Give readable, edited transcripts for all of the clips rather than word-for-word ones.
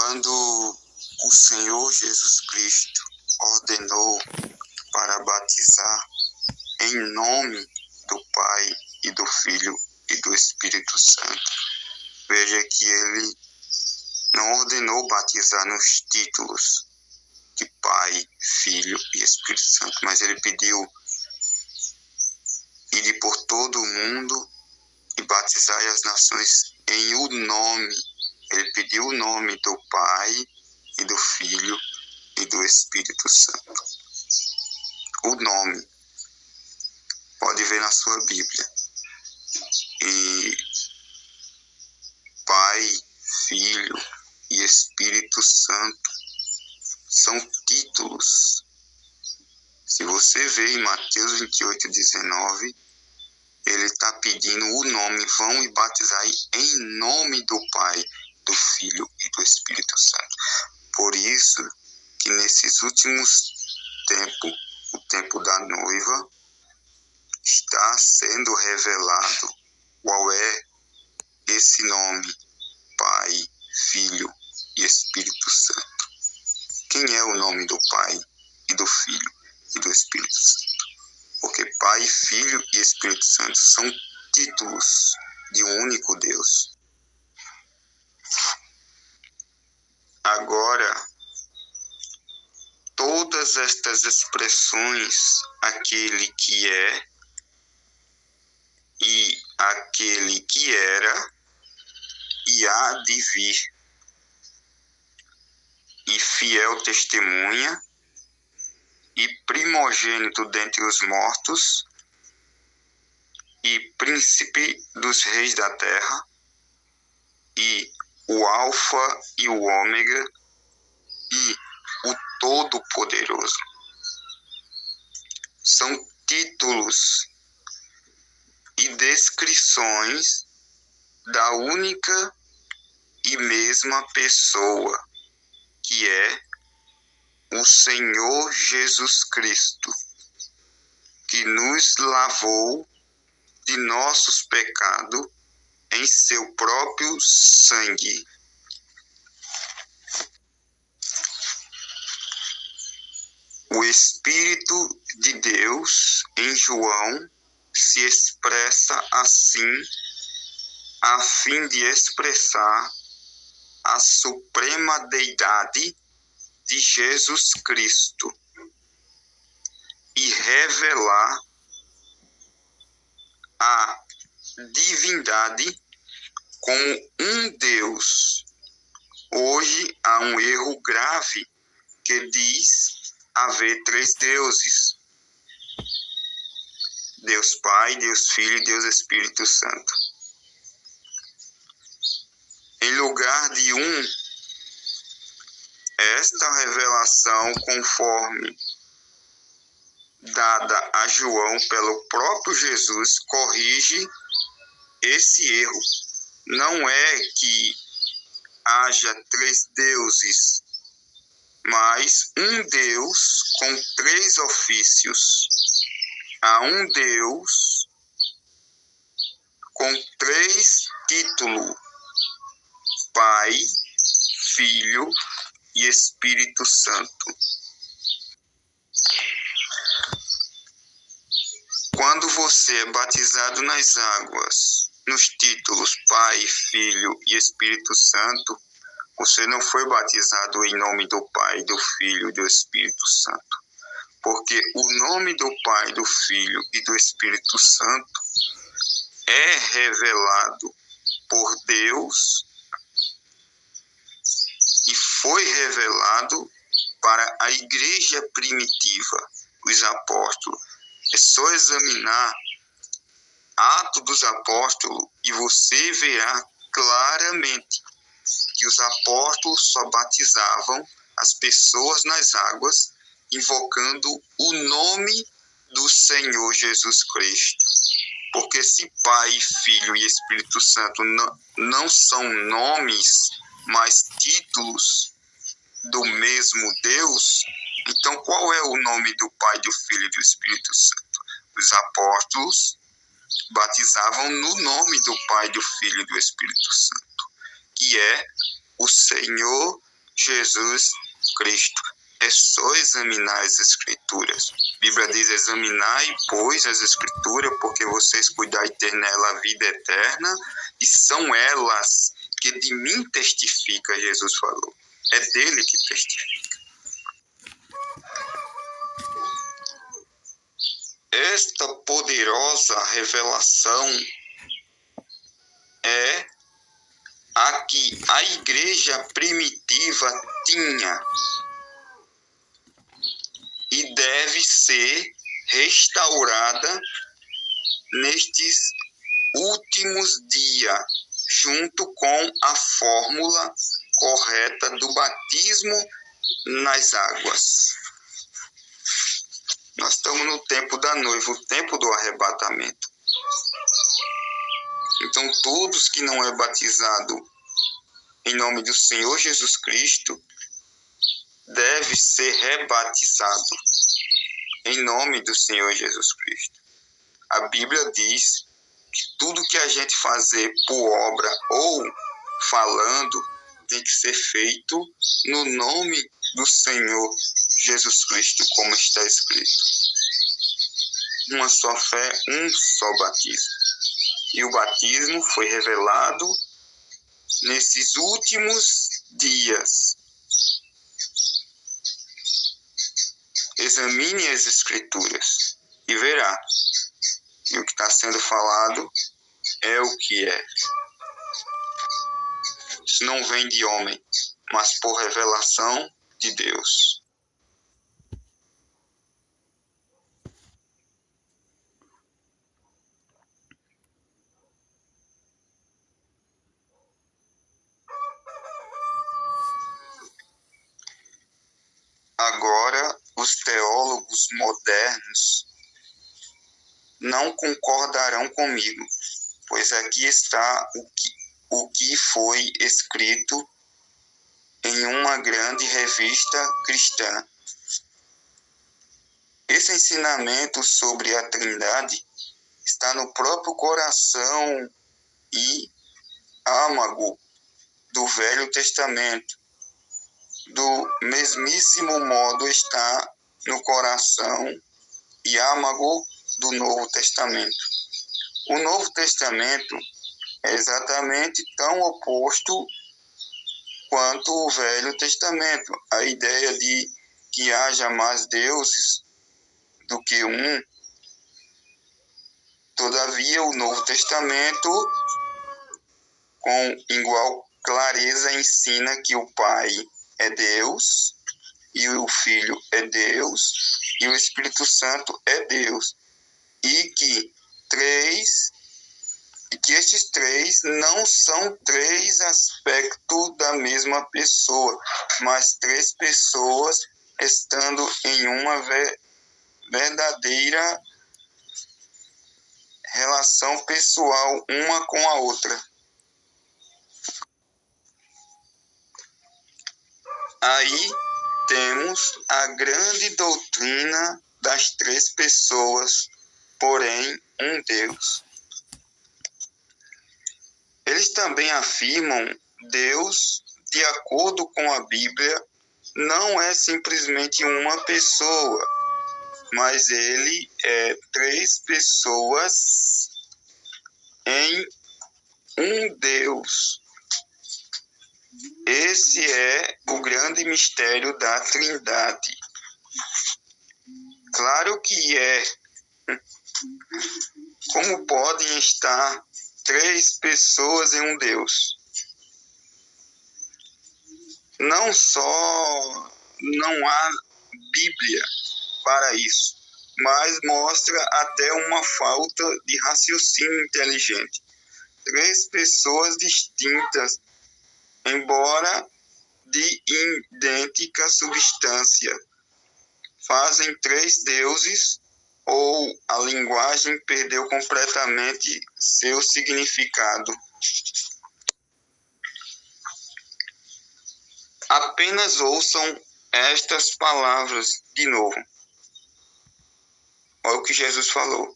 Quando o Senhor Jesus Cristo ordenou para batizar em nome do Pai e do Filho e do Espírito Santo, veja que ele não ordenou batizar nos títulos de Pai, Filho e Espírito Santo, mas ele pediu: ide por todo o mundo e batizai as nações em o nome. Ele pediu o nome do Pai e do Filho e do Espírito Santo. O nome. Pode ver na sua Bíblia. E Pai, Filho e Espírito Santo são títulos. Se você vê em Mateus 28:19, ele está pedindo o nome: vão e batizai em nome do Pai, do Filho e do Espírito Santo. Por isso que nesses últimos tempos, o tempo da noiva, está sendo revelado qual é esse nome: Pai, Filho e Espírito Santo. Quem é o nome do Pai e do Filho e do Espírito Santo? Porque Pai, Filho e Espírito Santo são títulos de um único Deus. Agora, todas estas expressões, aquele que é e aquele que era e há de vir, e fiel testemunha, e primogênito dentre os mortos, e príncipe dos reis da terra, e o Alfa e o Ômega, e o Todo-Poderoso. São títulos e descrições da única e mesma pessoa, que é o Senhor Jesus Cristo, que nos lavou de nossos pecados em seu próprio sangue. O Espírito de Deus, em João, se expressa assim, a fim de expressar a suprema deidade de Jesus Cristo e revelar a divindade como um Deus. Hoje há um erro grave que diz haver três deuses: Deus Pai, Deus Filho e Deus Espírito Santo. Em lugar de um, esta revelação, conforme dada a João pelo próprio Jesus, corrige esse erro. Não é que haja três deuses, mas um Deus com três ofícios. Há um Deus com três títulos: Pai, Filho e Espírito Santo. Quando você é batizado nas águas, nos títulos Pai, Filho e Espírito Santo, você não foi batizado em nome do Pai, do Filho e do Espírito Santo. Porque o nome do Pai, do Filho e do Espírito Santo é revelado por Deus e foi revelado para a igreja primitiva, os apóstolos. É só examinar Atos dos Apóstolos e você verá claramente que os apóstolos só batizavam as pessoas nas águas invocando o nome do Senhor Jesus Cristo. Porque se Pai, Filho e Espírito Santo não são nomes, mas títulos do mesmo Deus, então qual é o nome do Pai, do Filho e do Espírito Santo? Os apóstolos batizavam no nome do Pai, do Filho e do Espírito Santo, que é o Senhor Jesus Cristo. É só examinar as Escrituras. A Bíblia diz: examinai, pois, as Escrituras, porque vocês cuidai de ter nela a vida eterna, e são elas que de mim testifica, Jesus falou. É dele que testifica. Esta poderosa revelação é a que a igreja primitiva tinha e deve ser restaurada nestes últimos dias, junto com a fórmula correta do batismo nas águas. Nós estamos no tempo da noiva, o tempo do arrebatamento. Então, todos que não é batizado em nome do Senhor Jesus Cristo deve ser rebatizado em nome do Senhor Jesus Cristo. A Bíblia diz que tudo que a gente fazer por obra ou falando tem que ser feito no nome do Senhor Jesus Cristo, como está escrito. Uma só fé, um só batismo. E o batismo foi revelado nesses últimos dias. Examine as Escrituras e verá que o que está sendo falado é o que é. Isso não vem de homem, mas por revelação de Deus. Agora, os teólogos modernos não concordarão comigo, pois aqui está o que foi escrito em uma grande revista cristã. Esse ensinamento sobre a Trindade está no próprio coração e âmago do Velho Testamento. Do mesmíssimo modo está no coração e âmago do Novo Testamento. O Novo Testamento é exatamente tão oposto quanto o Velho Testamento. A ideia de que haja mais deuses do que um. Todavia, o Novo Testamento, com igual clareza, ensina que o Pai é Deus, e o Filho é Deus, e o Espírito Santo é Deus. E que estes três não são três aspectos da mesma pessoa, mas três pessoas estando em uma verdadeira relação pessoal uma com a outra. Aí temos a grande doutrina das três pessoas, porém um Deus. Eles também afirmam Deus, de acordo com a Bíblia, não é simplesmente uma pessoa, mas ele é três pessoas em um Deus. Esse é o grande mistério da Trindade. Claro que é. Como podem estar três pessoas em um Deus? Não só não há Bíblia para isso, mas mostra até uma falta de raciocínio inteligente. Três pessoas distintas, embora de idêntica substância, fazem três deuses, ou a linguagem perdeu completamente seu significado. Apenas ouçam estas palavras de novo. Olha o que Jesus falou.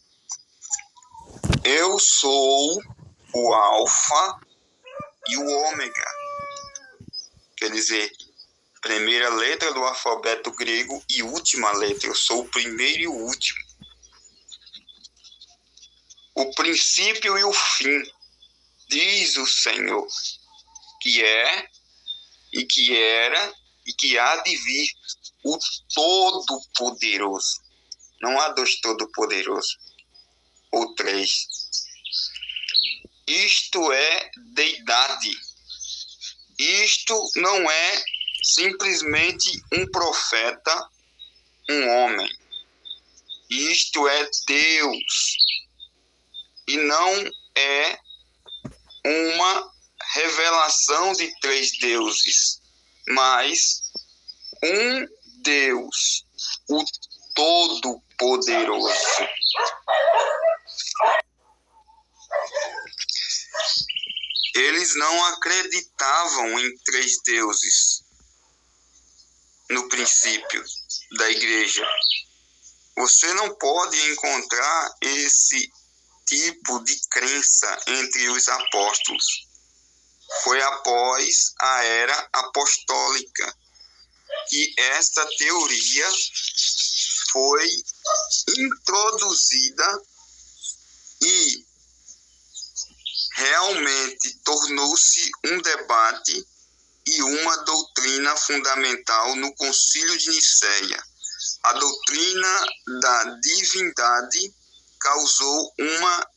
Eu sou o Alfa e o Ômega. Quer dizer, primeira letra do alfabeto grego e última letra. Eu sou o primeiro e o último. O princípio e o fim, diz o Senhor, que é, e que era, e que há de vir, o Todo-Poderoso. Não há dois Todo-Poderosos, ou três. Isto é deidade. Isto não é simplesmente um profeta, um homem. Isto é Deus. E não é uma revelação de três deuses, mas um Deus, o Todo-Poderoso. Eles não acreditavam em três deuses no princípio da igreja. Você não pode encontrar esse tipo de crença entre os apóstolos. Foi após a era apostólica que esta teoria foi introduzida e realmente tornou-se um debate e uma doutrina fundamental no Concílio de Nicéia. A doutrina da divindade causou uma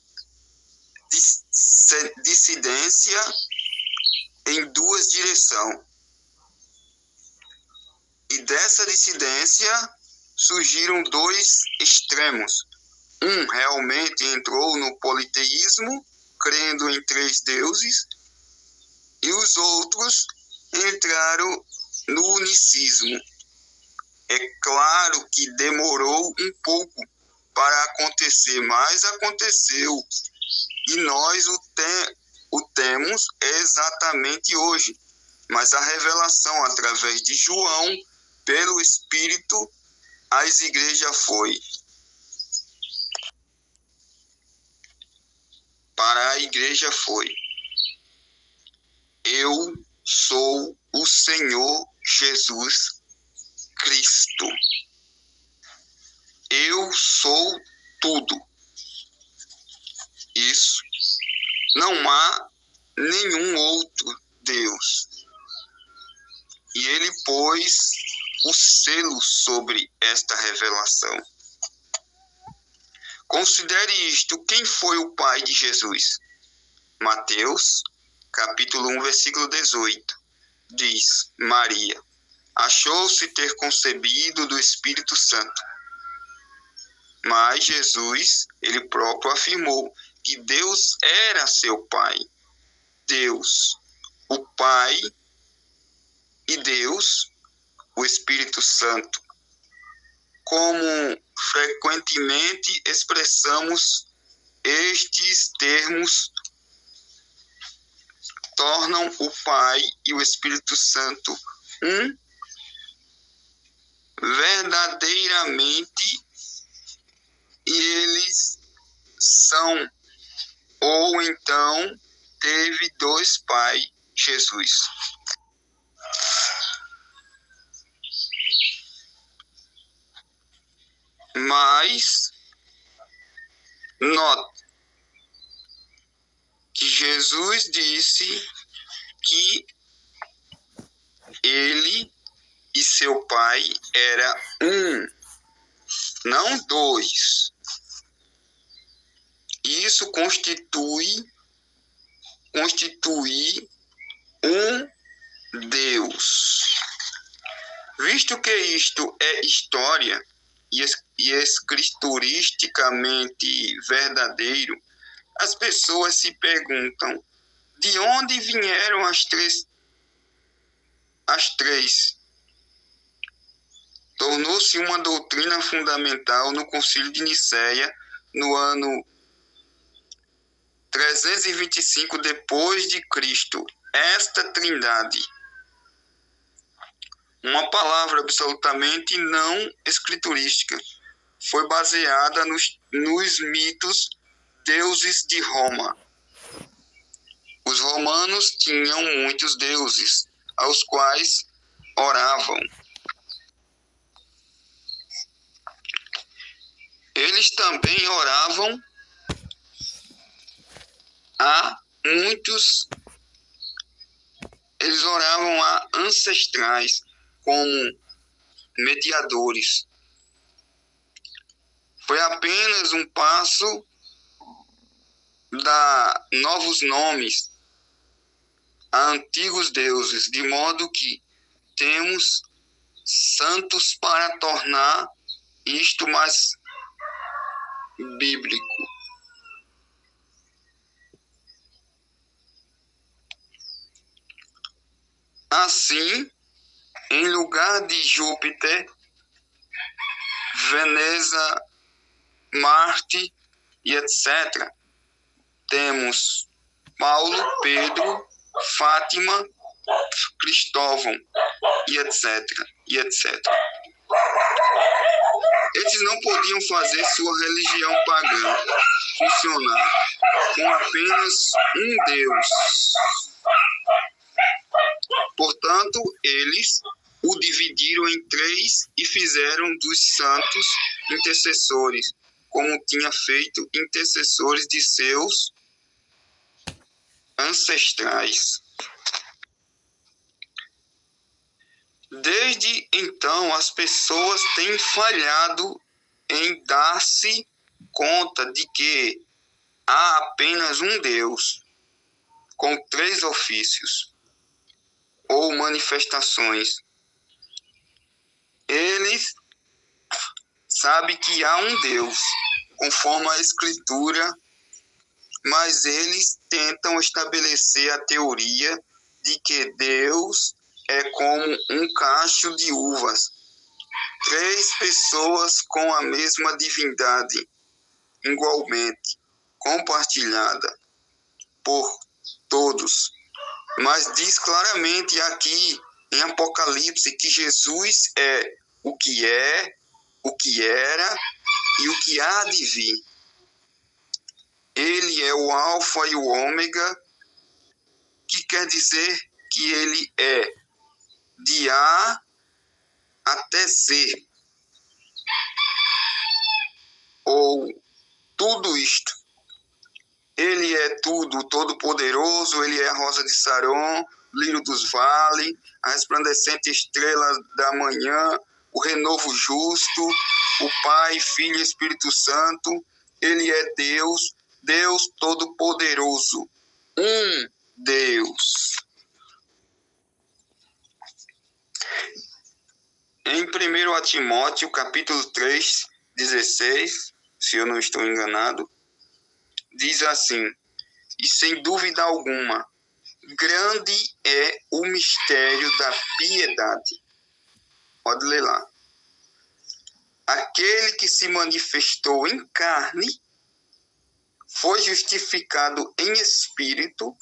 dissidência em duas direções. E dessa dissidência surgiram dois extremos. Um realmente entrou no politeísmo, crendo em três deuses, e os outros entraram no unicismo. É claro que demorou um pouco para acontecer, mas aconteceu. E nós o temos exatamente hoje. Mas a revelação através de João, pelo Espírito, às igrejas foi. Para a igreja foi: eu sou o Senhor Jesus Cristo. Eu sou tudo. Isso. Não há nenhum outro Deus. E ele pôs o selo sobre esta revelação. Considere isto. Quem foi o pai de Jesus? Mateus, capítulo 1, versículo 18. Diz: Maria achou-se ter concebido do Espírito Santo. Mas Jesus, ele próprio afirmou que Deus era seu pai. Deus, o Pai, e Deus, o Espírito Santo. Como frequentemente expressamos estes termos, tornam o Pai e o Espírito Santo um verdadeiramente, e eles são, ou então teve dois pais, Jesus. Mas note que Jesus disse que ele e seu pai era um, não dois. Isso constitui um Deus. Visto que isto é história e escrituristicamente verdadeiro, as pessoas se perguntam: de onde vieram as três? Tornou-se uma doutrina fundamental no Concílio de Nicéia no ano 325 depois de Cristo. Esta trindade, uma palavra absolutamente não escriturística, foi baseada nos mitos deuses de Roma. Os romanos tinham muitos deuses, aos quais oravam. Eles também oravam a muitos, eles oravam a ancestrais como mediadores. Foi apenas um passo dar novos nomes a antigos deuses, de modo que temos santos para tornar isto mais bíblico. Assim, em lugar de Júpiter, Veneza, Marte e etc., temos Paulo, Pedro, Fátima, Cristóvão e etc., e etc. Eles não podiam fazer sua religião pagã funcionar com apenas um Deus. Portanto, eles o dividiram em três e fizeram dos santos intercessores, como tinha feito intercessores de seus ancestrais. Desde então, as pessoas têm falhado em dar-se conta de que há apenas um Deus, com três ofícios ou manifestações. Eles sabem que há um Deus, conforme a Escritura, mas eles tentam estabelecer a teoria de que Deus é como um cacho de uvas, três pessoas com a mesma divindade, igualmente compartilhada por todos. Mas diz claramente aqui em Apocalipse que Jesus é, o que era e o que há de vir. Ele é o Alfa e o Ômega, que quer dizer que ele é de A até Z, ou tudo isto. Ele é tudo, todo-poderoso, ele é a rosa de Saron, lírio dos vales, a resplandecente estrela da manhã, o renovo justo, o Pai, Filho e Espírito Santo. Ele é Deus, Deus todo-poderoso, um Deus. Em 1 Timóteo, capítulo 3, 16, se eu não estou enganado, diz assim: e sem dúvida alguma, grande é o mistério da piedade. Pode ler lá. Aquele que se manifestou em carne foi justificado em espírito,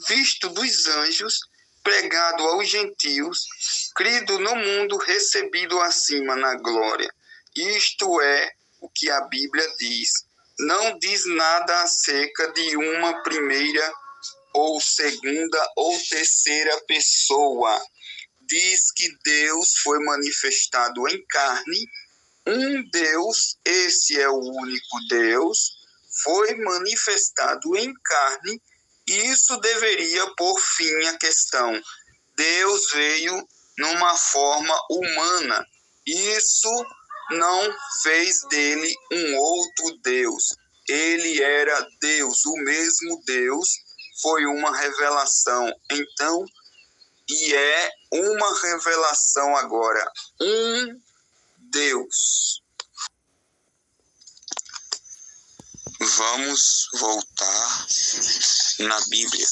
visto dos anjos, pregado aos gentios, crido no mundo, recebido acima na glória. Isto é o que a Bíblia diz. Não diz nada acerca de uma primeira ou segunda ou terceira pessoa. Diz que Deus foi manifestado em carne, um Deus, esse é o único Deus, foi manifestado em carne, e isso deveria pôr fim à questão. Deus veio numa forma humana. Isso não fez dele um outro Deus. Ele era Deus, o mesmo Deus. Foi uma revelação. Então, e é uma revelação agora. Um Deus. Vamos voltar na Bíblia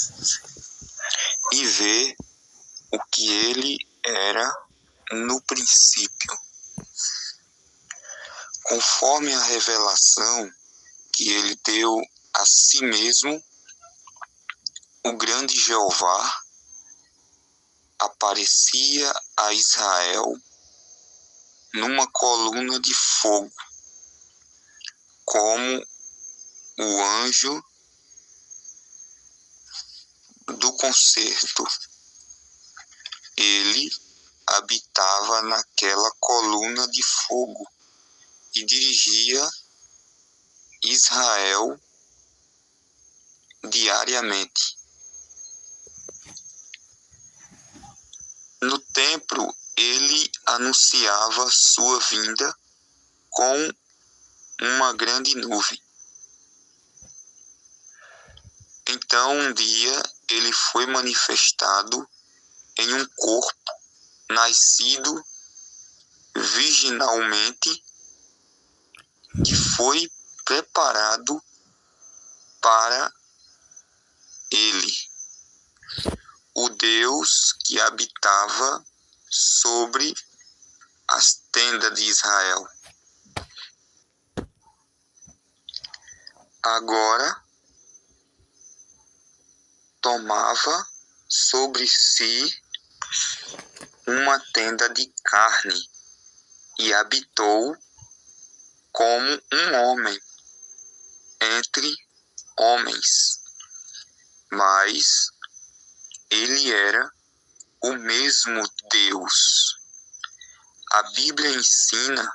e ver o que ele era no princípio. Conforme a revelação que ele deu a si mesmo, o grande Jeová aparecia a Israel numa coluna de fogo, como o anjo do concerto. Ele habitava naquela coluna de fogo e dirigia Israel diariamente. No templo, ele anunciava sua vinda com uma grande nuvem. Então, um dia, ele foi manifestado em um corpo nascido virginalmente, que foi preparado para ele, o Deus que habitava sobre as tendas de Israel. Agora tomava sobre si uma tenda de carne e habitou como um homem entre homens, mas ele era o mesmo Deus. A Bíblia ensina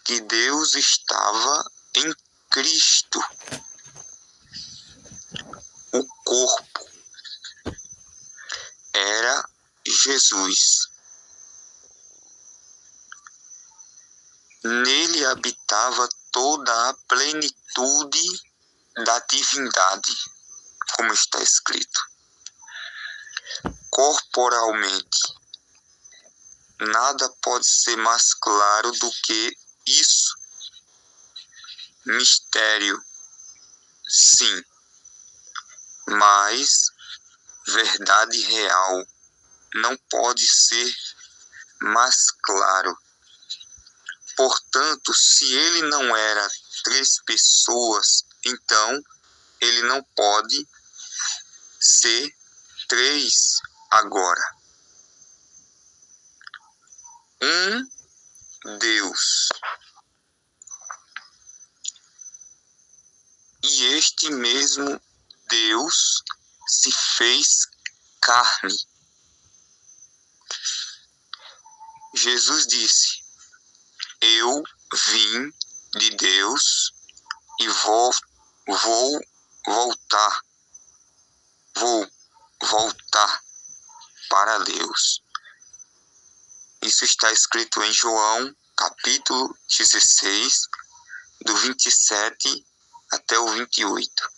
que Deus estava em Cristo. O corpo era Jesus. Nele habitava toda a plenitude da divindade, como está escrito. Corporalmente, nada pode ser mais claro do que isso. Mistério, sim, mas verdade real não pode ser mais claro. Portanto, se ele não era 3 pessoas, então ele não pode ser 3 agora. Um Deus. E este mesmo Deus se fez carne. Jesus disse: eu vim de Deus e vou voltar para Deus. Isso está escrito em João, capítulo 16, do 27 até o 28.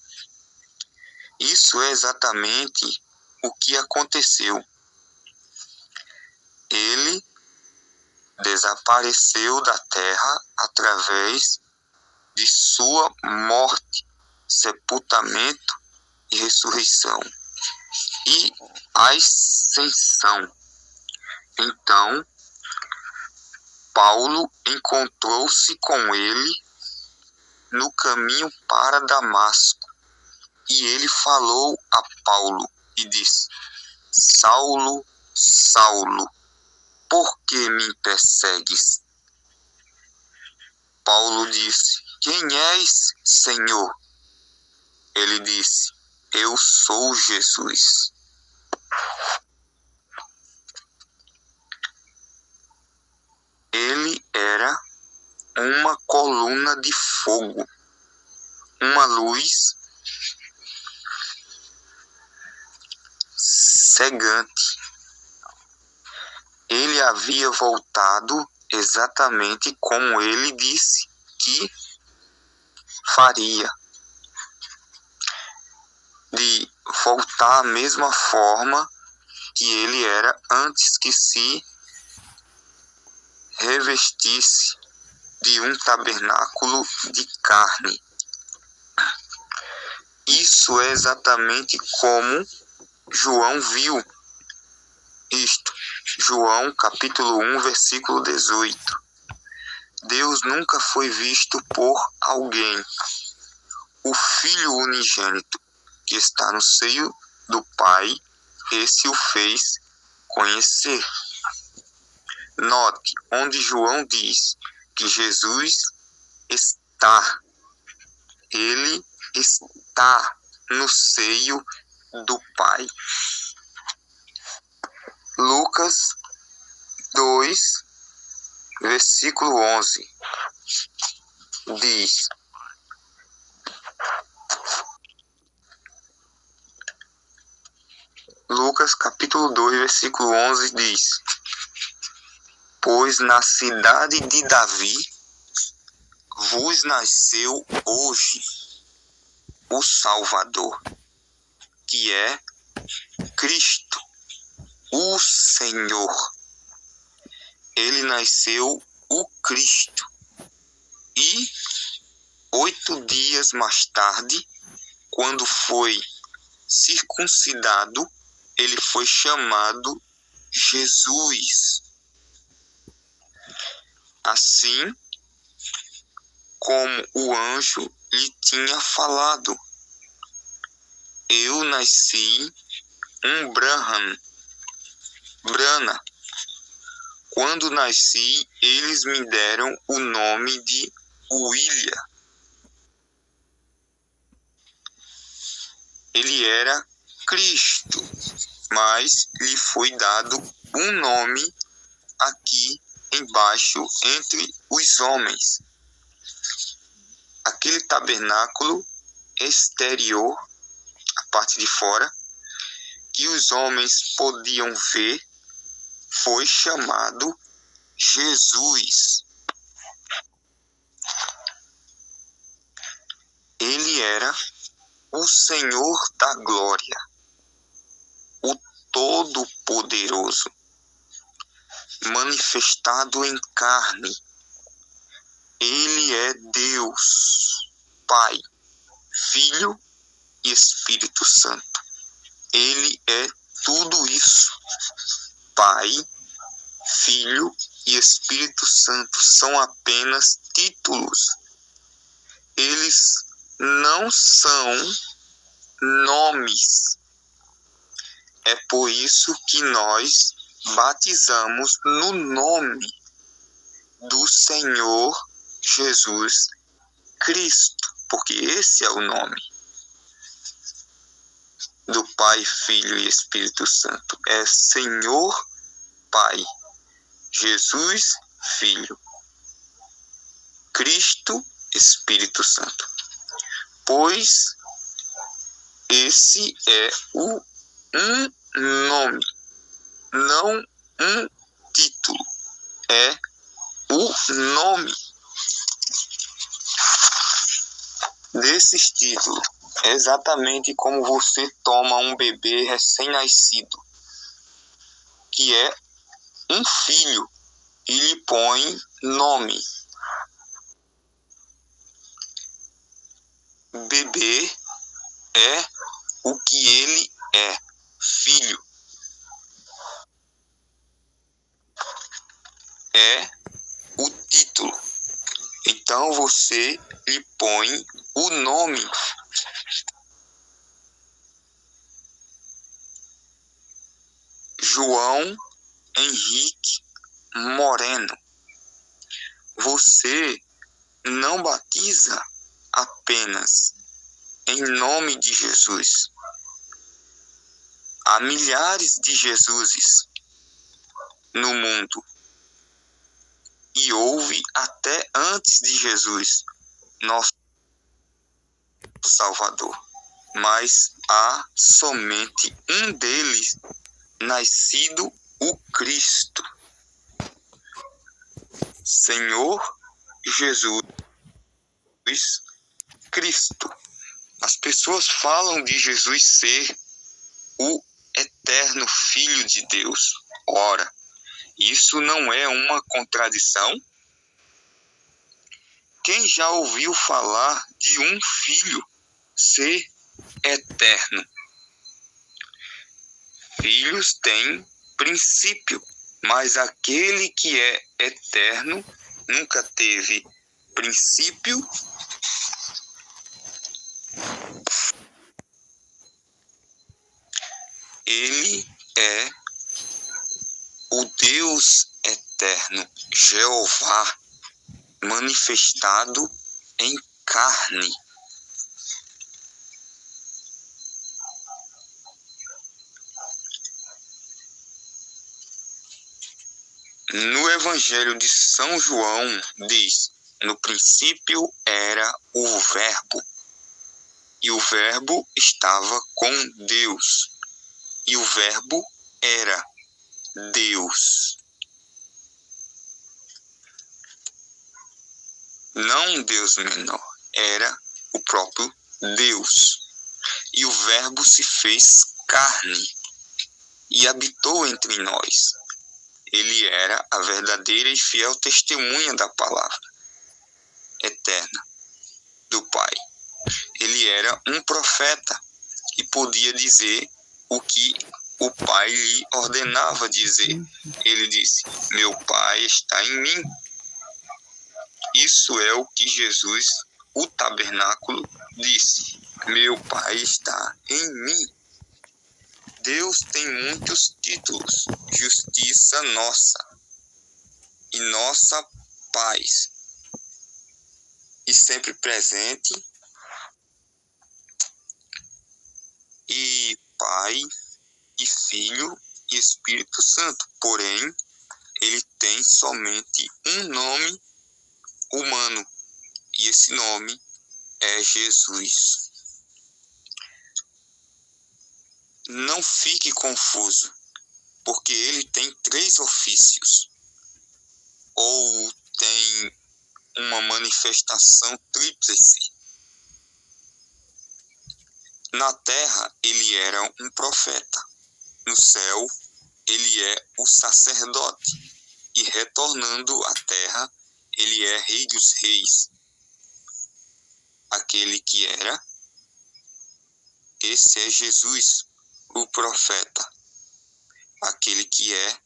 Isso é exatamente o que aconteceu. Ele desapareceu da terra através de sua morte, sepultamento e ressurreição e ascensão. Então, Paulo encontrou-se com ele no caminho para Damasco, e ele falou a Paulo e disse: Saulo, Saulo, por que me persegues? Paulo disse: quem és, Senhor? Ele disse: eu sou Jesus. Ele era uma coluna de fogo, uma luz cegante. Ele havia voltado exatamente como ele disse que faria, de voltar à mesma forma que ele era antes que se revestisse de um tabernáculo de carne. Isso é exatamente como João viu isto. João capítulo 1, versículo 18. Deus nunca foi visto por alguém. O Filho unigênito que está no seio do Pai, esse o fez conhecer. Note onde João diz que Jesus está. Ele está no seio do Pai. Lucas 2, versículo 11, diz: Lucas capítulo 2, versículo 11 diz: Pois na cidade de Davi vos nasceu hoje o Salvador, que é Cristo, o Senhor. Ele nasceu o Cristo. E 8 dias mais tarde, quando foi circuncidado, ele foi chamado Jesus. Assim como o anjo lhe tinha falado: Eu nasci um Brana. Quando nasci, eles me deram o nome de William. Ele era Cristo, mas lhe foi dado um nome aqui embaixo entre os homens. Aquele tabernáculo exterior, a parte de fora, que os homens podiam ver, foi chamado Jesus. Ele era o Senhor da glória, o Todo-Poderoso, manifestado em carne. Ele é Deus, Pai, Filho e Espírito Santo. Ele é tudo isso. Pai, Filho e Espírito Santo são apenas títulos. Eles não são nomes. É por isso que nós batizamos no nome do Senhor Jesus Cristo, porque esse é o nome do Pai, Filho e Espírito Santo. É Senhor Pai, Jesus Filho, Cristo Espírito Santo. Pois esse é um nome, não um título. É o nome desses títulos. É exatamente como você toma um bebê recém-nascido, que é um filho, e lhe põe nome. Bebê é o que ele é, filho. É o título. Então você lhe põe o nome. João Henrique Moreno. Você não batiza apenas em nome de Jesus. Há milhares de Jesuses no mundo. E houve até antes de Jesus, nosso Salvador. Mas há somente um deles, nascido o Cristo. Senhor Jesus Cristo. As pessoas falam de Jesus ser o eterno Filho de Deus. Ora, isso não é uma contradição? Quem já ouviu falar de um filho ser eterno? Filhos têm princípio, mas aquele que é eterno nunca teve princípio. Ele é o Deus eterno, Jeová, manifestado em carne. No Evangelho de São João diz: no princípio era o Verbo, e o Verbo estava com Deus, e o Verbo era Deus. Não um Deus menor, era o próprio Deus. E o Verbo se fez carne e habitou entre nós. Ele era a verdadeira e fiel testemunha da palavra eterna do Pai. Ele era um profeta e podia dizer o que o Pai lhe ordenava dizer. Ele disse: meu Pai está em mim. Isso é o que Jesus, o tabernáculo, disse: meu Pai está em mim. Deus tem muitos títulos: justiça nossa e nossa paz, e sempre presente, e Pai, e Filho, e Espírito Santo. Porém, ele tem somente um nome humano, e esse nome é Jesus. Não fique confuso, porque ele tem 3 ofícios, ou tem uma manifestação tríplice. Na terra, ele era um profeta. No céu, ele é o sacerdote. E retornando à terra, ele é Rei dos Reis. Aquele que era, esse é Jesus, o profeta. Aquele que é,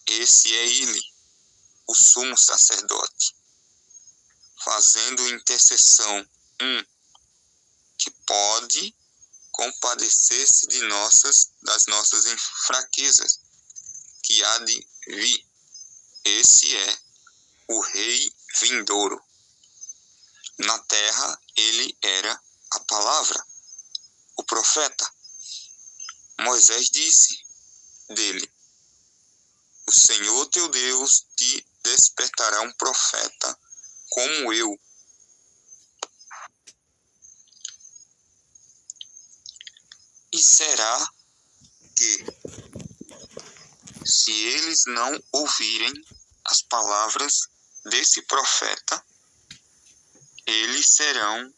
esse é ele, o sumo sacerdote, fazendo intercessão, que pode compadecer-se das nossas fraquezas, que há de vir. Esse é o Rei vindouro. Na terra, ele era a palavra, o profeta. Moisés disse dele: o Senhor teu Deus te despertará um profeta como eu. E será que, se eles não ouvirem as palavras desse profeta, eles serão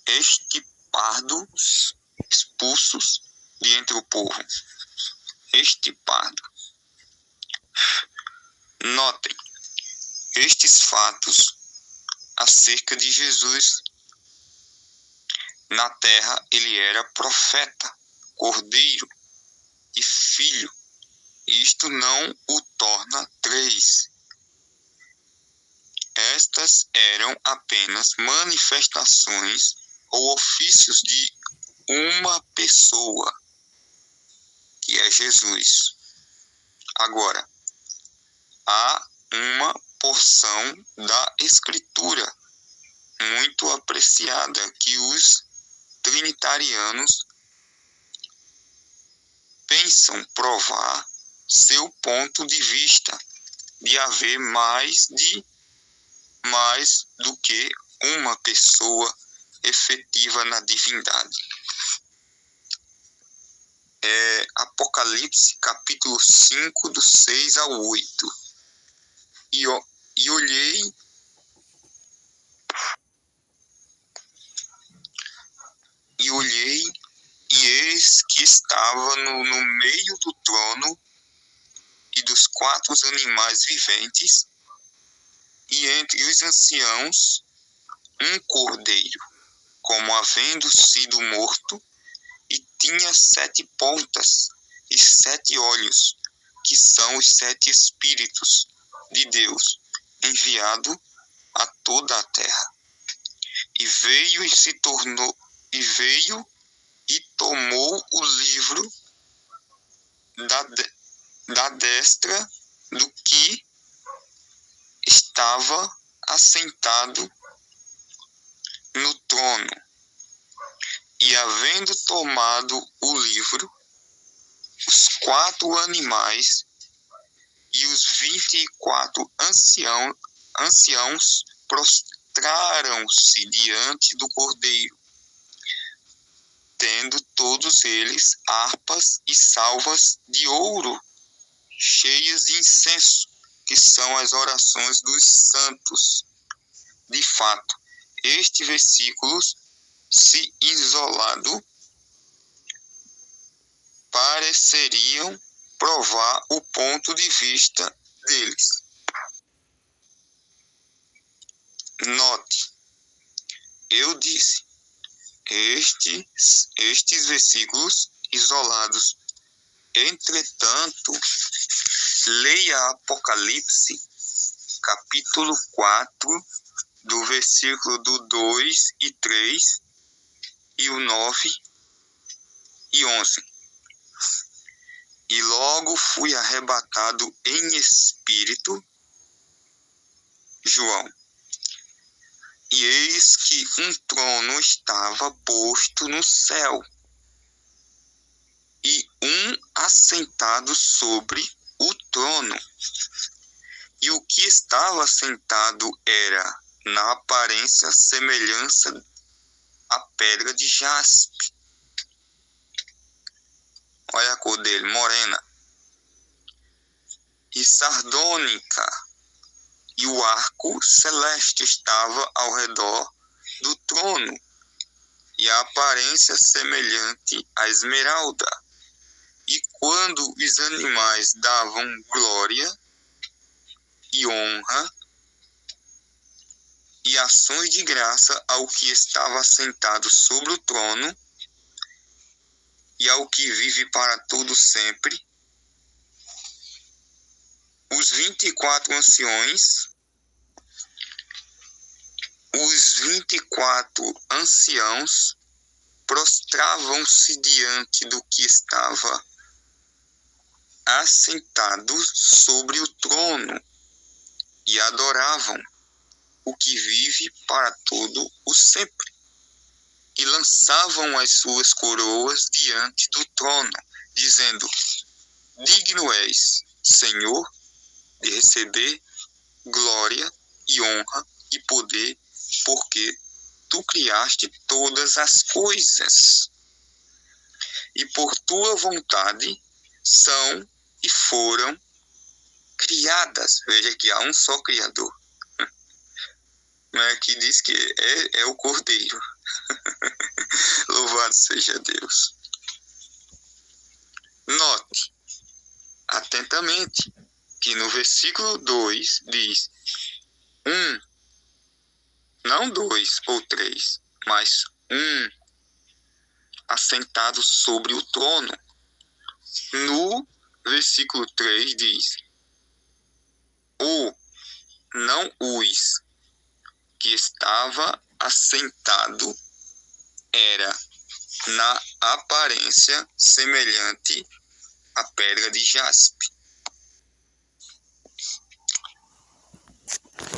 extirpados, expulsos de entre o povo. Extirpado. Notem, estes fatos acerca de Jesus. Na terra ele era profeta, cordeiro e filho. Isto não o torna 3. Estas eram apenas manifestações ou ofícios de uma pessoa, que é Jesus. Agora, há uma porção da Escritura muito apreciada que os trinitarianos pensam provar seu ponto de vista de haver mais do que uma pessoa efetiva na divindade. Apocalipse capítulo 5, do 6 ao 8. E olhei, e eis que estava no meio do trono e dos 4 animais viventes, e entre os anciãos, um cordeiro, como havendo sido morto, e tinha 7 pontas e 7 olhos, que são os 7 Espíritos de Deus, enviado a toda a terra. E veio e tomou o livro da destra do que estava assentado no trono. E havendo tomado o livro, os 4 animais E os 24 anciãos prostraram-se diante do Cordeiro, tendo todos eles harpas e salvas de ouro, cheias de incenso, que são as orações dos santos. De fato, estes versículos, se isolado, pareceriam provar o ponto de vista deles. Note, eu disse, estes versículos isolados. Entretanto, leia Apocalipse, capítulo 4, do versículo do 2 e 3, e o 9 e 11. E logo fui arrebatado em espírito, João, e eis que um trono estava posto no céu, e um assentado sobre o trono. E o que estava assentado era, na aparência, semelhança à pedra de jaspe. Olha a cor dele, morena e sardônica. E o arco celeste estava ao redor do trono, e a aparência semelhante à esmeralda. E quando os animais davam glória e honra e ações de graça ao que estava sentado sobre o trono e ao que vive para todo sempre, os 24 anciãos prostravam-se diante do que estava assentado sobre o trono e adoravam o que vive para todo o sempre, e lançavam as suas coroas diante do trono, dizendo: digno és, Senhor, de receber glória e honra e poder, porque tu criaste todas as coisas, e por tua vontade são e foram criadas. Veja que há um só Criador. Aqui diz que é o Cordeiro. Louvado seja Deus. Note atentamente que no versículo 2 diz não 2 ou 3, mas assentado sobre o trono. No versículo 3 diz: não os que estava assentado era na aparência semelhante à pedra de jaspe.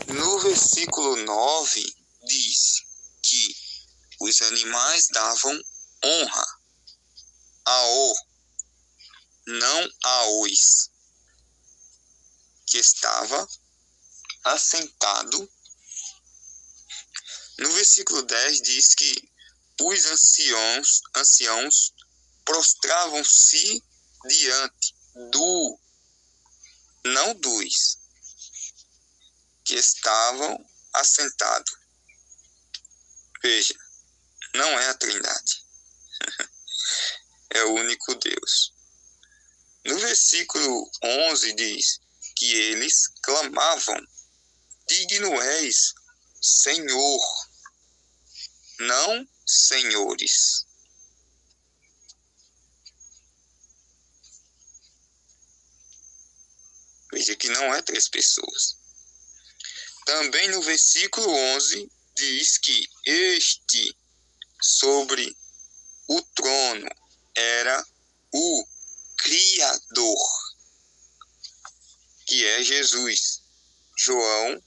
No versículo 9 diz que os animais davam honra não aos que estava assentado. No versículo 10 diz que os anciãos prostravam-se diante não dos que estavam assentados. Veja, não é a Trindade. É o único Deus. No versículo 11 diz que eles clamavam: digno és, Senhor, não senhores. Veja que não é 3 pessoas. Também no versículo 11 diz que este sobre o trono era o Criador, que é Jesus. João,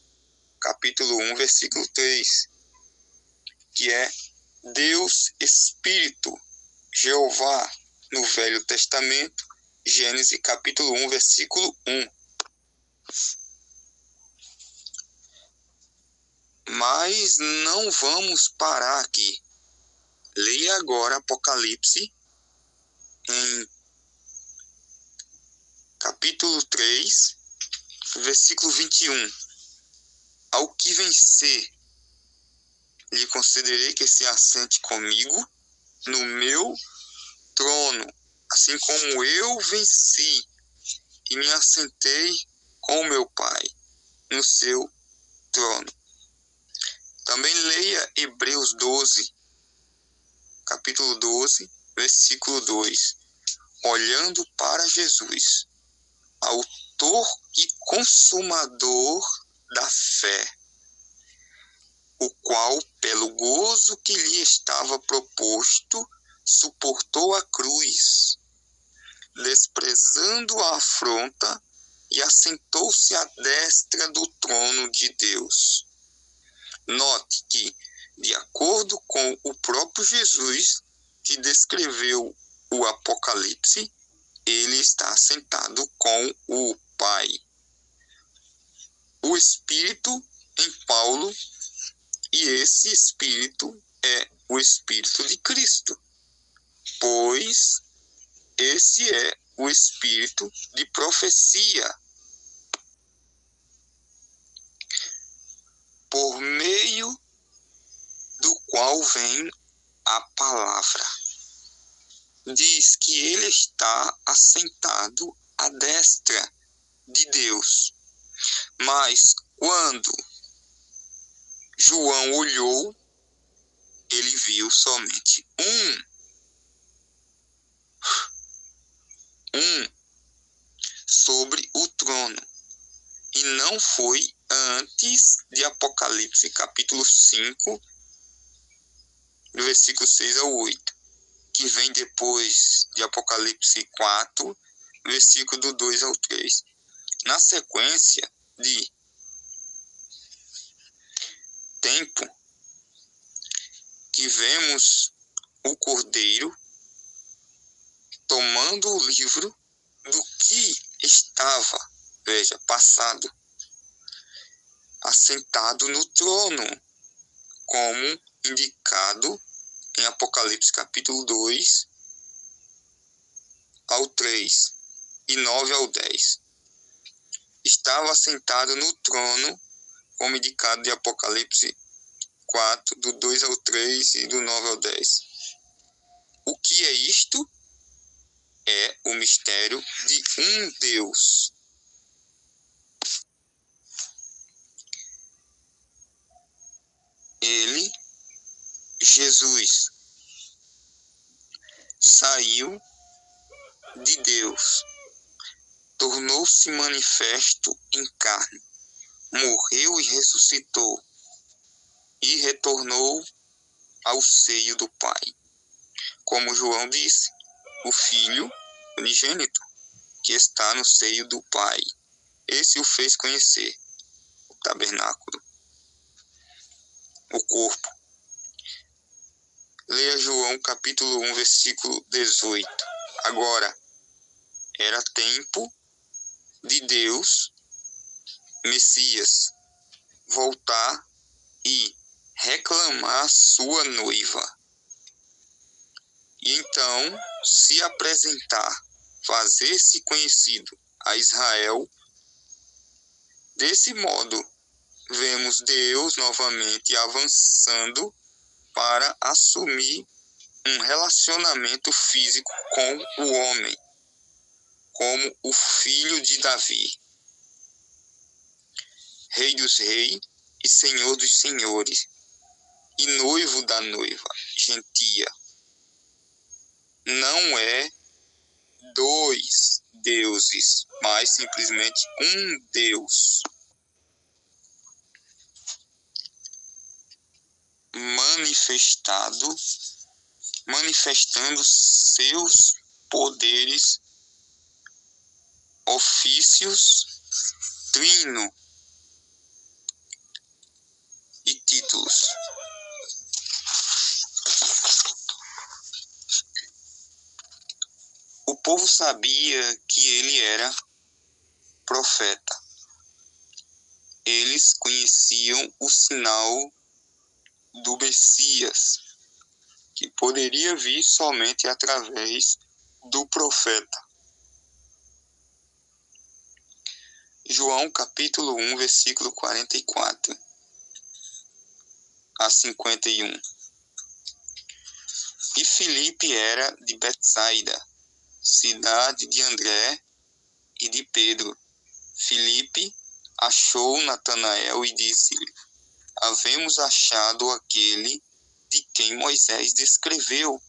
capítulo 1, versículo 3, que é Deus Espírito, Jeová, no Velho Testamento, Gênesis, capítulo 1, versículo 1. Mas não vamos parar aqui. Leia agora Apocalipse em capítulo 3, versículo 21. Ao que vencer, lhe concederei que se assente comigo no meu trono, assim como eu venci e me assentei com meu Pai no seu trono. Também leia Hebreus 12, capítulo 12, versículo 2. Olhando para Jesus, autor e consumador da fé, o qual, pelo gozo que lhe estava proposto, suportou a cruz, desprezando a afronta, e assentou-se à destra do trono de Deus. Note que, de acordo com o próprio Jesus, que descreveu o Apocalipse, ele está sentado com o Pai. O Espírito em Paulo, e esse Espírito é o Espírito de Cristo, pois esse é o Espírito de profecia, por meio do qual vem a palavra. Diz que ele está assentado à destra de Deus. Mas quando João olhou, ele viu somente um sobre o trono. E não foi antes de Apocalipse capítulo 5, do versículo 6 ao 8, que vem depois de Apocalipse 4, versículo do 2 ao 3. Na sequência de tempo que vemos o Cordeiro tomando o livro do que estava, veja, passado, assentado no trono, como indicado em Apocalipse capítulo 2 ao 3 e 9 ao 10. Estava assentado no trono, como indicado de Apocalipse 4, do 2 ao 3 e do 9 ao 10. O que é isto? É o mistério de um Deus. Ele, Jesus, saiu de Deus, tornou-se manifesto em carne, morreu e ressuscitou, e retornou ao seio do Pai. Como João disse, o Filho unigênito, que está no seio do Pai. Esse o fez conhecer, o tabernáculo, o corpo. Leia João capítulo 1, versículo 18. Agora, era tempo de Deus, Messias, voltar e reclamar sua noiva. E então se apresentar, fazer-se conhecido a Israel. Desse modo, vemos Deus novamente avançando para assumir um relacionamento físico com o homem, como o filho de Davi, Rei dos reis e Senhor dos senhores, e noivo da noiva, gentia. Não é dois deuses, mas simplesmente um Deus, manifestando seus poderes, ofícios, trino e títulos. O povo sabia que ele era profeta, eles conheciam o sinal do Messias, que poderia vir somente através do profeta. João capítulo 1, versículo 44 a 51. E Filipe era de Betsaida, cidade de André e de Pedro. Filipe achou Natanael e disse-lhe: havemos achado aquele de quem Moisés descreveu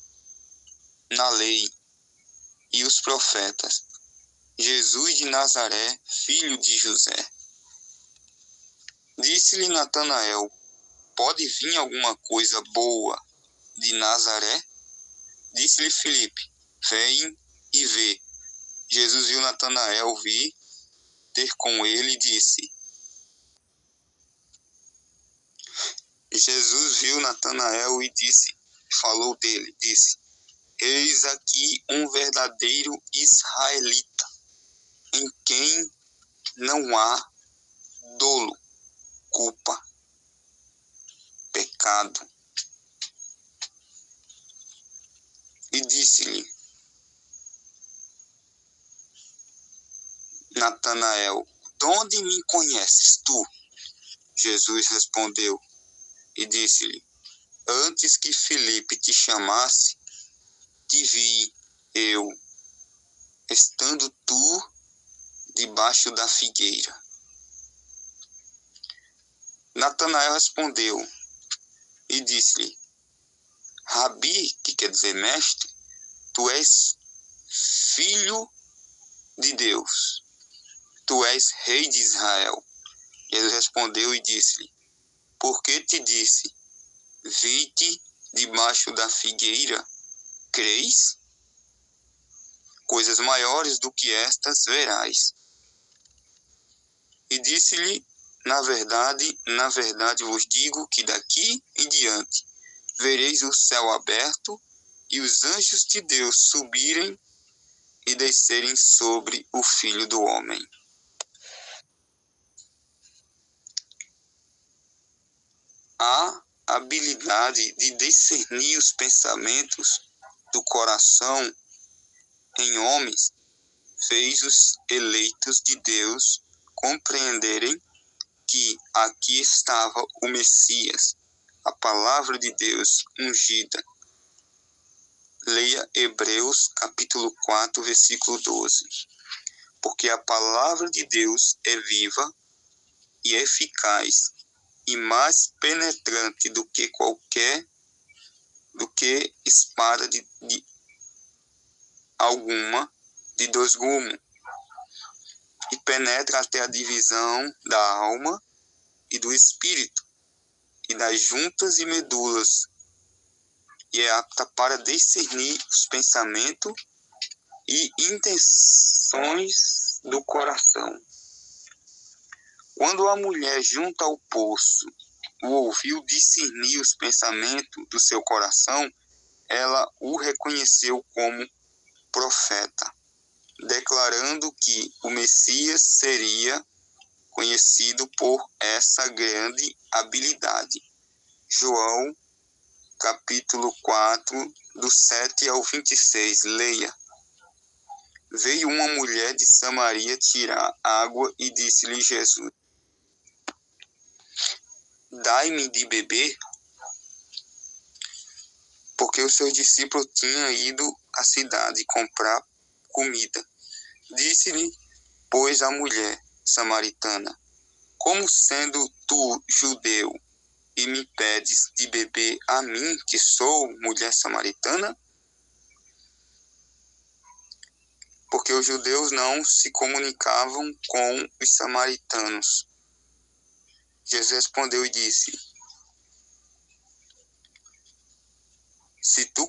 na lei e os profetas, Jesus de Nazaré, filho de José. Disse-lhe Natanael: pode vir alguma coisa boa de Nazaré? Disse-lhe Filipe: vem e vê. Jesus viu Natanael vir ter com ele e disse: falou dele, disse: eis aqui um verdadeiro israelita, em quem não há dolo, culpa, pecado. E disse-lhe Natanael: de onde me conheces tu? Jesus respondeu e disse-lhe: antes que Filipe te chamasse, te vi eu, estando tu debaixo da figueira. Natanael respondeu e disse-lhe: Rabi, que quer dizer mestre, tu és filho de Deus, tu és rei de Israel. Ele respondeu e disse-lhe: por que te disse, vi-te debaixo da figueira, crês? Coisas maiores do que estas verás. E disse-lhe: na verdade vos digo que daqui em diante vereis o céu aberto e os anjos de Deus subirem e descerem sobre o Filho do Homem. A habilidade de discernir os pensamentos do coração em homens fez os eleitos de Deus compreenderem que aqui estava o Messias, a palavra de Deus ungida. Leia Hebreus capítulo 4, versículo 12. Porque a palavra de Deus é viva e eficaz e mais penetrante do que espada de alguma de dois gumes, e penetra até a divisão da alma e do espírito e das juntas e medulas, e é apta para discernir os pensamentos e intenções do coração. Quando a mulher junto ao poço o ouviu discernir os pensamentos do seu coração, ela o reconheceu como profeta, declarando que o Messias seria conhecido por essa grande habilidade. João, capítulo 4, do 7 ao 26, leia. Veio uma mulher de Samaria tirar água e disse-lhe Jesus: dai-me de beber, porque os seus discípulos tinham ido à cidade comprar comida. Disse-lhe, pois, a mulher samaritana: como sendo tu judeu e me pedes de beber a mim, que sou mulher samaritana? Porque os judeus não se comunicavam com os samaritanos. Jesus respondeu e disse: se tu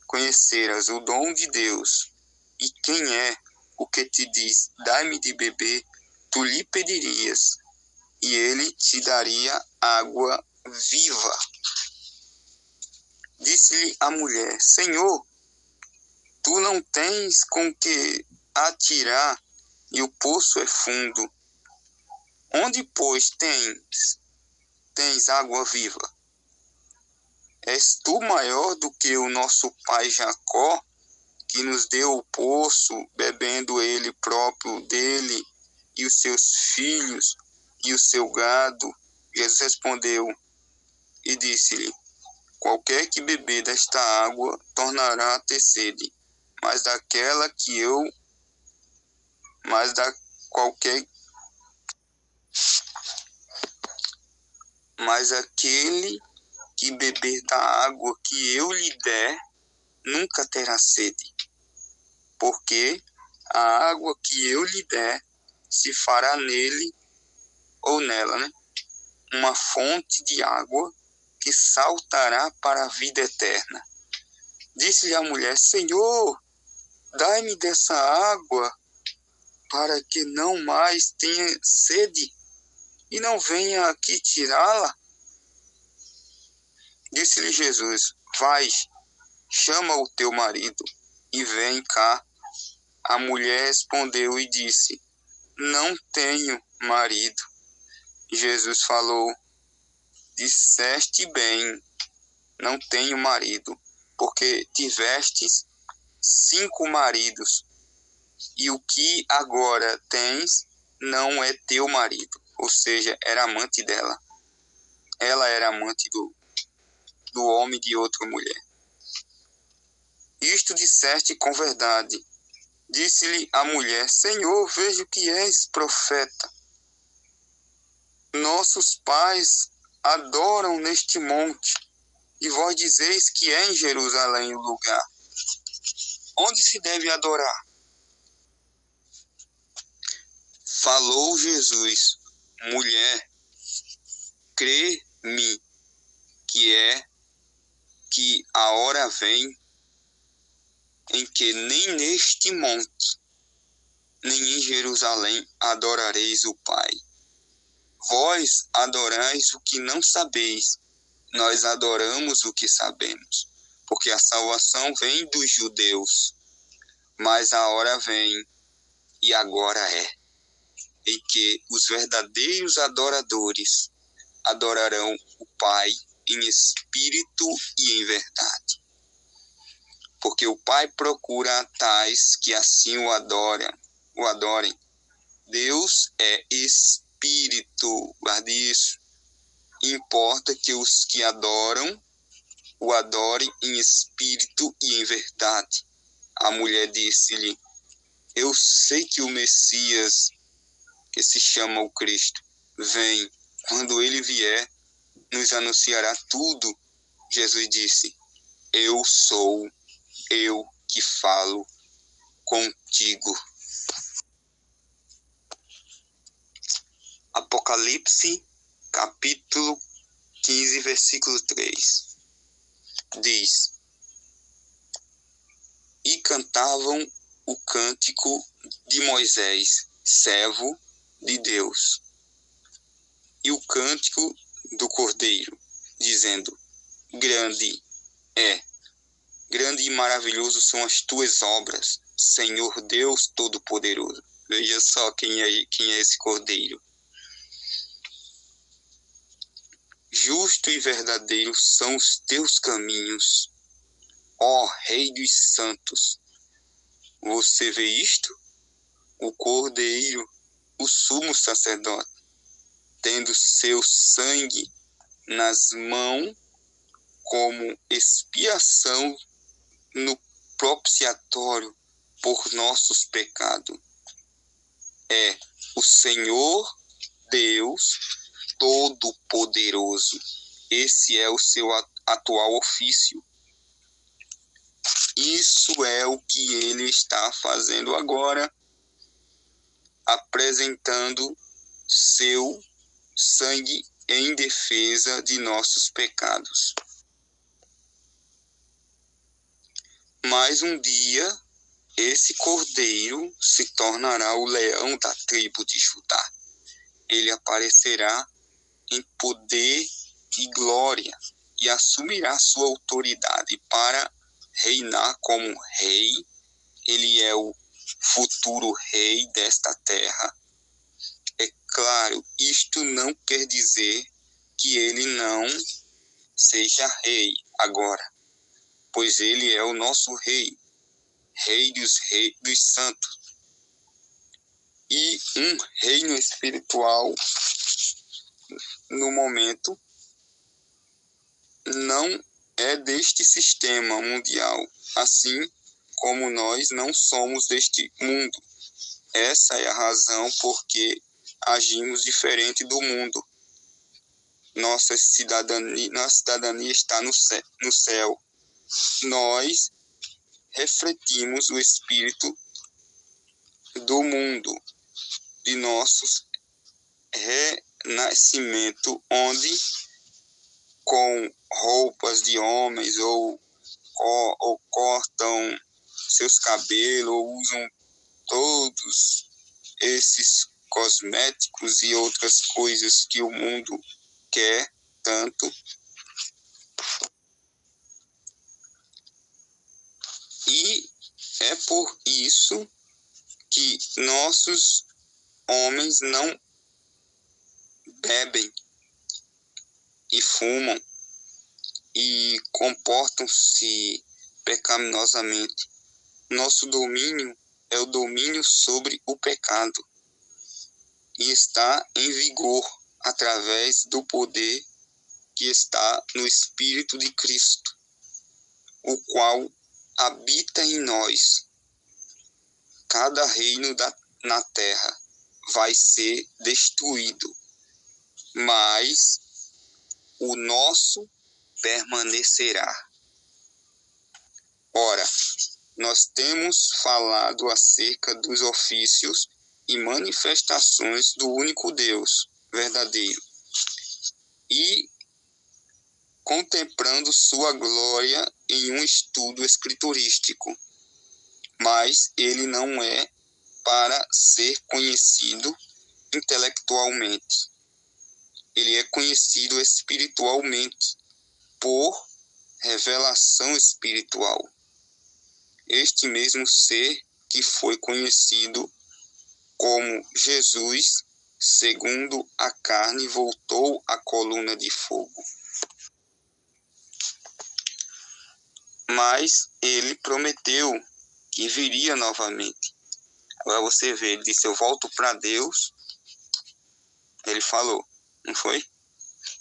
conheceras o dom de Deus, e quem é o que te diz, dai-me de beber, tu lhe pedirias, e ele te daria água viva. Disse-lhe a mulher: Senhor, tu não tens com que atirar, e o poço é fundo. Onde, pois, tens água viva? És tu maior do que o nosso pai Jacó, que nos deu o poço, bebendo ele próprio dele, e os seus filhos, e o seu gado? Jesus respondeu e disse-lhe: qualquer que beber desta água tornará a ter sede, mas mas aquele que beber da água que eu lhe der, nunca terá sede, porque a água que eu lhe der se fará nele ou nela, uma fonte de água que saltará para a vida eterna. Disse-lhe a mulher: Senhor, dai-me dessa água, para que não mais tenha sede e não venha aqui tirá-la. Disse-lhe Jesus: vai, chama o teu marido e vem cá. A mulher respondeu e disse: não tenho marido. Jesus falou: disseste bem, não tenho marido, porque tivestes 5 maridos, e o que agora tens não é teu marido. Ou seja, era amante dela. Ela era amante do homem de outra mulher. Isto disseste com verdade. Disse-lhe a mulher: Senhor, vejo que és profeta. Nossos pais adoram neste monte, e vós dizeis que é em Jerusalém o lugar onde se deve adorar. Falou Jesus: mulher, crê-me que a hora vem em que nem neste monte, nem em Jerusalém adorareis o Pai. Vós adorais o que não sabeis, nós adoramos o que sabemos, porque a salvação vem dos judeus. Mas a hora vem, e agora é, em que os verdadeiros adoradores adorarão o Pai em espírito e em verdade. Porque o Pai procura tais que assim o adorem. Deus é espírito, guarde isso. Importa que os que adoram o adorem em espírito e em verdade. A mulher disse-lhe: eu sei que o Messias, que se chama o Cristo, vem. Quando ele vier, nos anunciará tudo. Jesus disse: eu sou eu que falo contigo. Apocalipse, capítulo 15, versículo 3. Diz: e cantavam o cântico de Moisés, servo de Deus, e o cântico do Cordeiro, dizendo: grande e maravilhoso são as tuas obras, Senhor Deus Todo-Poderoso. Veja só quem é esse Cordeiro. Justo e verdadeiro são os teus caminhos, ó Rei dos Santos. Você vê isto? O Cordeiro, o sumo sacerdote, tendo seu sangue nas mãos como expiação no propiciatório por nossos pecados. É o Senhor Deus Todo-Poderoso. Esse é o seu atual ofício. Isso é o que ele está fazendo agora, apresentando seu sangue em defesa de nossos pecados. Mas um dia, esse Cordeiro se tornará o leão da tribo de Judá. Ele aparecerá em poder e glória e assumirá sua autoridade para reinar como rei. Ele é o futuro rei desta terra. É Claro, isto não quer dizer que ele não seja rei agora, pois ele é o nosso rei, rei dos santos. E um reino espiritual, no momento, não é deste sistema mundial, assim como nós não somos deste mundo. Essa é a razão porque agimos diferente do mundo. Nossa cidadania está no céu. Nós refletimos o espírito do mundo, de nosso renascimento, onde com roupas de homens ou cortam seus cabelos ou usam todos esses cosméticos e outras coisas que o mundo quer tanto. E é por isso que nossos homens não bebem e fumam e comportam-se pecaminosamente. Nosso domínio é o domínio sobre o pecado e está em vigor através do poder que está no Espírito de Cristo, o qual habita em nós. Cada reino na terra vai ser destruído, mas o nosso permanecerá. Ora, nós temos falado acerca dos ofícios e manifestações do único Deus verdadeiro e contemplando sua glória em um estudo escriturístico, mas ele não é para ser conhecido intelectualmente. Ele é conhecido espiritualmente, por revelação espiritual. Este mesmo ser que foi conhecido como Jesus, segundo a carne, voltou à coluna de fogo. Mas ele prometeu que viria novamente. Agora você vê, ele disse, eu volto para Deus. Ele falou, não foi?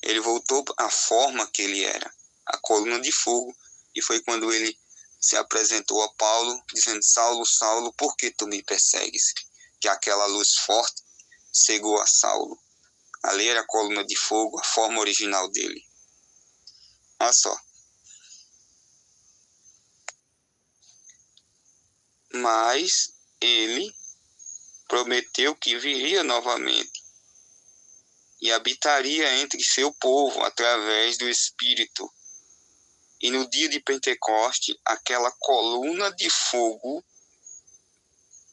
Ele voltou à forma que ele era, a coluna de fogo. E foi quando ele se apresentou a Paulo, dizendo, Saulo, Saulo, por que tu me persegues? Que aquela luz forte cegou a Saulo. Ali era a coluna de fogo, a forma original dele. Olha só. Mas ele prometeu que viria novamente e habitaria entre seu povo através do Espírito. E no dia de Pentecoste, aquela coluna de fogo,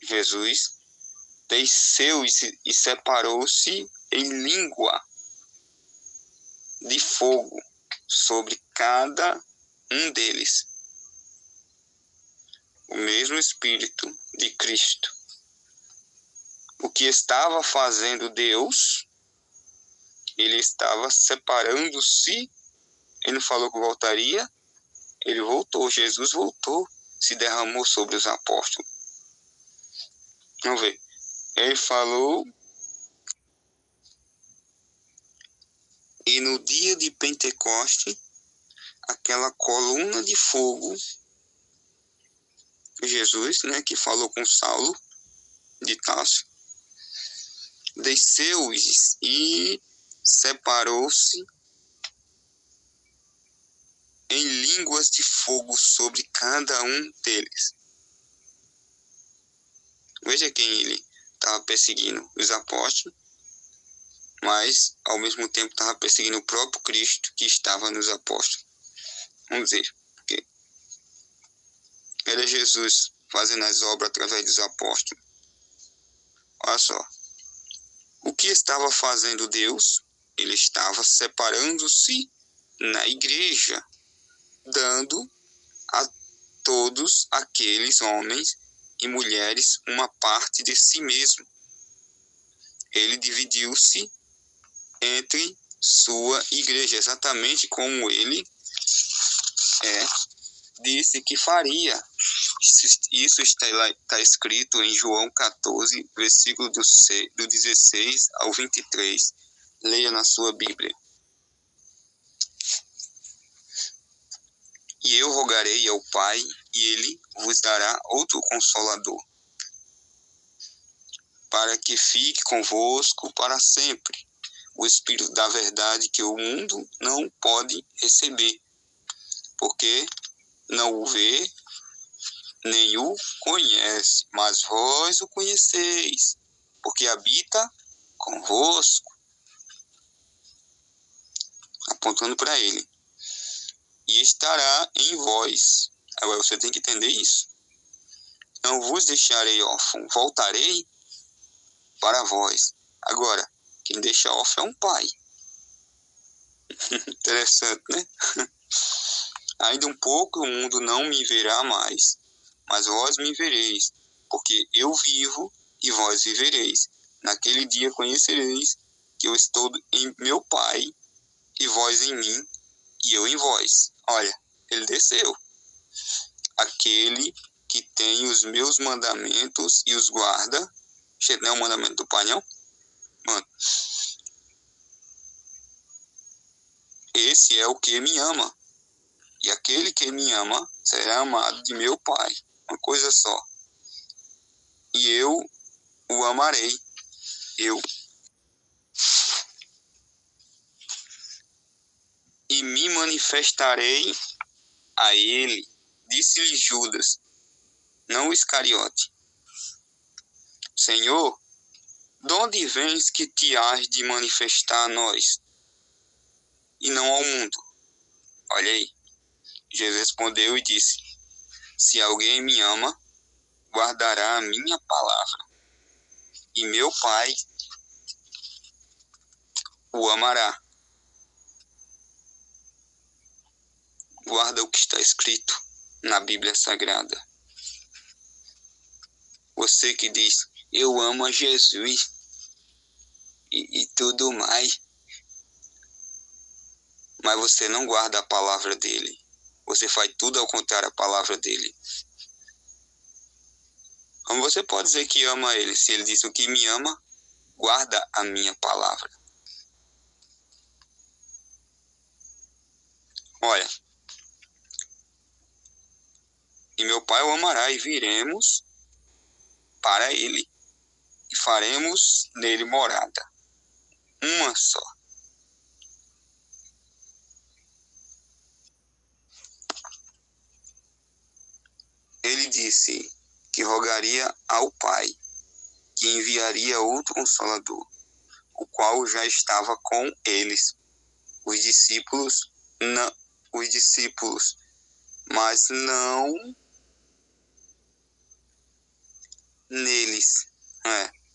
Jesus, desceu e separou-se em língua de fogo sobre cada um deles. O mesmo Espírito de Cristo. O que estava fazendo Deus, ele estava separando-se. Ele não falou que voltaria, ele voltou, Jesus voltou, se derramou sobre os apóstolos. Vamos ver. Ele falou, e no dia de Pentecoste, aquela coluna de fogo, Jesus, né, que falou com Saulo de Tarso, desceu e separou-se em línguas de fogo sobre cada um deles. Veja quem ele estava perseguindo, os apóstolos, mas ao mesmo tempo estava perseguindo o próprio Cristo que estava nos apóstolos. Vamos dizer, porque era Jesus fazendo as obras através dos apóstolos. Olha só. O que estava fazendo Deus? Ele estava separando-se na igreja, dando a todos aqueles homens e mulheres uma parte de si mesmo. ele dividiu-se entre sua igreja, exatamente como ele disse que faria. Isso está escrito em João 14, versículo do 16 ao 23. Leia na sua Bíblia. E eu rogarei ao Pai, e ele vos dará outro Consolador, para que fique convosco para sempre, o Espírito da verdade, que o mundo não pode receber, porque não o vê, nem o conhece, mas vós o conheceis, porque habita convosco, apontando para ele, e estará em vós. Agora você tem que entender isso. Não vos deixarei órfão, voltarei para vós. Agora, quem deixa órfão é um pai. Interessante, né? Ainda um pouco o mundo não me verá mais, mas vós me vereis, porque eu vivo e vós vivereis. Naquele dia conhecereis que eu estou em meu Pai, e vós em mim, e eu em vós. Olha, ele desceu. Aquele que tem os meus mandamentos e os guarda. Não é o mandamento do Pai, não? Mano. Esse é o que me ama. E aquele que me ama será amado de meu Pai. Uma coisa só. E eu o amarei. E me manifestarei a ele. Disse-lhe Judas, não o Iscariote: Senhor, de onde vens que te hás de manifestar a nós, e não ao mundo? Olha aí. Jesus respondeu e disse: Se alguém me ama, guardará a minha palavra, e meu Pai o amará. Guarda o que está escrito na Bíblia Sagrada. Você que diz, eu amo a Jesus e tudo mais, mas você não guarda a palavra dele. Você faz tudo ao contrário da palavra dele. Como você pode dizer que ama ele, se ele disse o que me ama, guarda a minha palavra? Olha, e meu Pai o amará, e viremos para ele, e faremos nele morada, uma só. Ele disse que rogaria ao Pai, que enviaria outro Consolador, o qual já estava com eles, os discípulos, mas não neles.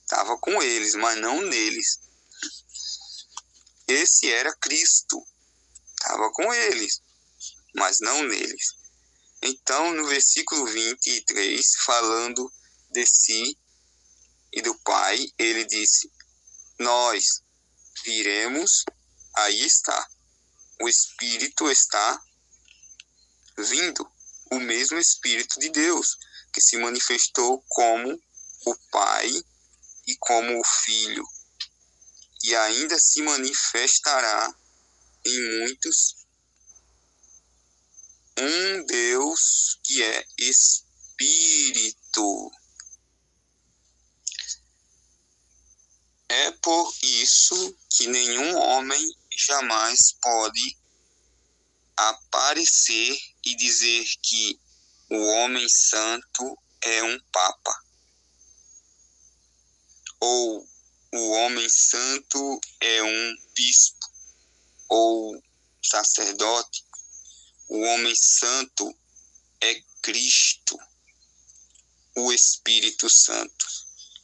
Estava com eles, mas não neles. Esse era Cristo. Estava com eles, mas não neles. Então, no versículo 23, falando de si e do Pai, ele disse, nós viremos, aí está, o Espírito está vindo, o mesmo Espírito de Deus, que se manifestou como o Pai e como o Filho, e ainda se manifestará em muitos, um Deus que é Espírito. É por isso que nenhum homem jamais pode aparecer e dizer que o homem santo é um papa, ou o homem santo é um bispo, ou sacerdote. O homem santo é Cristo, o Espírito Santo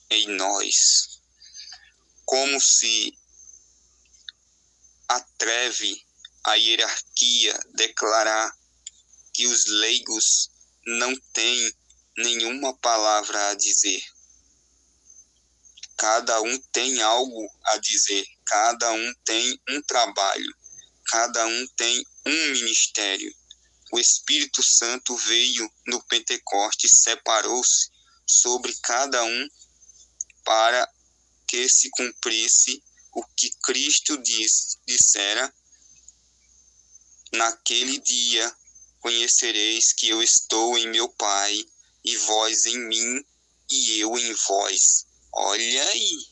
em nós. Como se atreve a hierarquia declarar que os leigos não têm nenhuma palavra a dizer. Cada um tem algo a dizer, cada um tem um trabalho, cada um tem um ministério. O Espírito Santo veio no Pentecostes, separou-se sobre cada um para que se cumprisse o que Cristo dissera: naquele dia conhecereis que eu estou em meu Pai, e vós em mim, e eu em vós. Olha aí.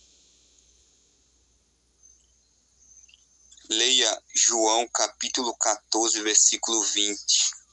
Leia João capítulo 14, versículo 20.